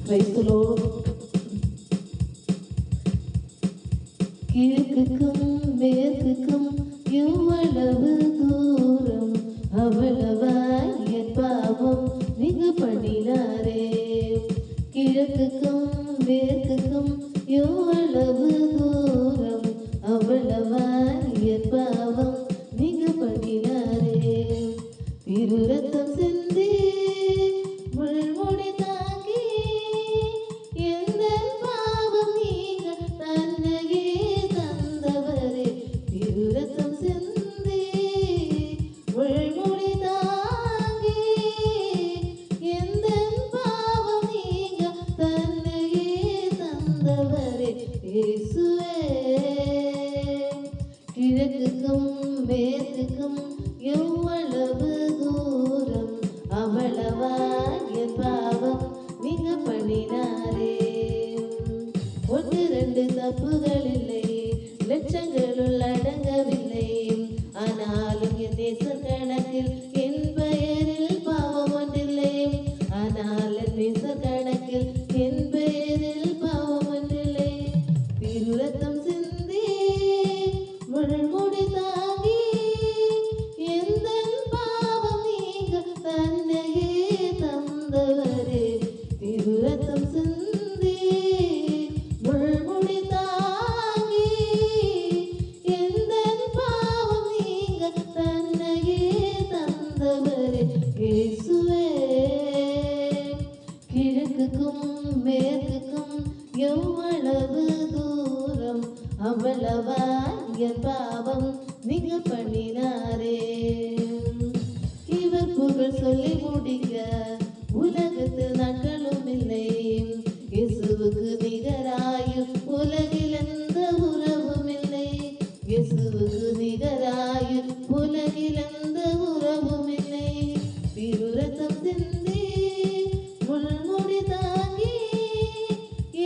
Praise the Lord. கிழக்குக்கும் மேற்குக்கும் எவ்வளவு தூரம் அவ்வளவாய் என் பாவம் நீங்க பண்ணினாரே. கிழக்குக்கும் மேற்குக்கும் எவ்வளவு தூரம் அவ்வளவாய் என் பாவம் நீங்க பண்ணினாரே. திரு ரத்தம் சிந்தி முள்முடி தாங்கி எந்த பாவம் நீங்க தன்னையே தந்தவரே. திரு ரத்தம் சிந்தி முள்முடி தாங்கி எந்த பாவம் நீங்க தன்னையே தந்தவரே. இயேசுவே கிழக்குக்கும் மேற்குக்கும் எவ்வளவு தூரம் அவ்வளவாய் என் பாவம் நீங்க பண்ணினாரே. ஒன்று ரெண்டு தப்புகள் இல்லை, லட்சங்களுள் அடங்கவில்லை. ஆனாலும் என் நேசர் கணக்கில் என் பெயரில் பாவம் ஒன்றில்லை. ஆனால் என் நேசர் கணக்கில் என் பெயரில் பாவம் ஒன்றில்லை. திரு ரத்தம் சிந்தி முள்முடி தாங்கி எந்த பாவம் நீங்க தன்னையே தந்தவரே. திரு ரத்தம் சிந்தி முள்முடி தாங்கி எந்த பாவம் நீங்க தன்னையே தந்தவரே. இயேசுவே கிழக்குக்கும் மேற்குக்கும் எவ்வளவு தூரம் அவ்வளவாய் என் பாவம் நீங்க பண்ணினாரே. இவர் புகழ் சொல்லி முடிக்க உலகத்தில் நாட்களும் இல்லை. இயேசுவுக்கு நிகராயும் உலகில் எந்த உறவும் இல்லை. இயேசுவுக்கு நிகராயும் உலகில் எந்த உறவும் இல்லை. திரு ரத்தம் சிந்தி முள்முடி தாங்கி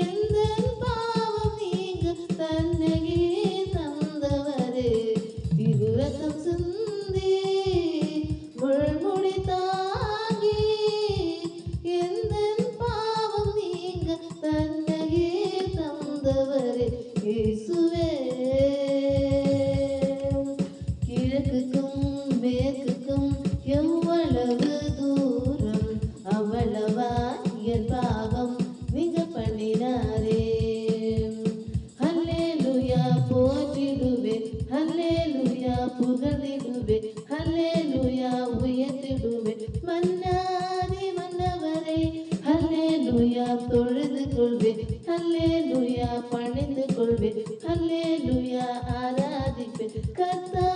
எந்த பாவம் நீங்க தன்னையே தந்தவரே. திரு ரத்தம் சிந்தி முள்முடி தாங்கி எந்த பாவம் நீங்க தன்னையே தந்தவரே. இயேசுவே கிழக்குக்கும் மேற்குக்கும் எவ்வளவு தூரம் அவ்வளவாய் என் பாவம் நீங்க பண்ணினாரே. ஹல்லேலூயா போற்றிடுவே, ஹல்லேலூயா புகழ்ந்திடுவே, ஹல்லேலூயா உயர்த்திடுவே மன்னாதி மன்னவரை. ஹல்லேலூயா தொழுது கொள்வே, ஹல்லேலூயா பணிந்து கொள்வே, ஹல்லேலூயா ஆராதிப்பே கர்த்தா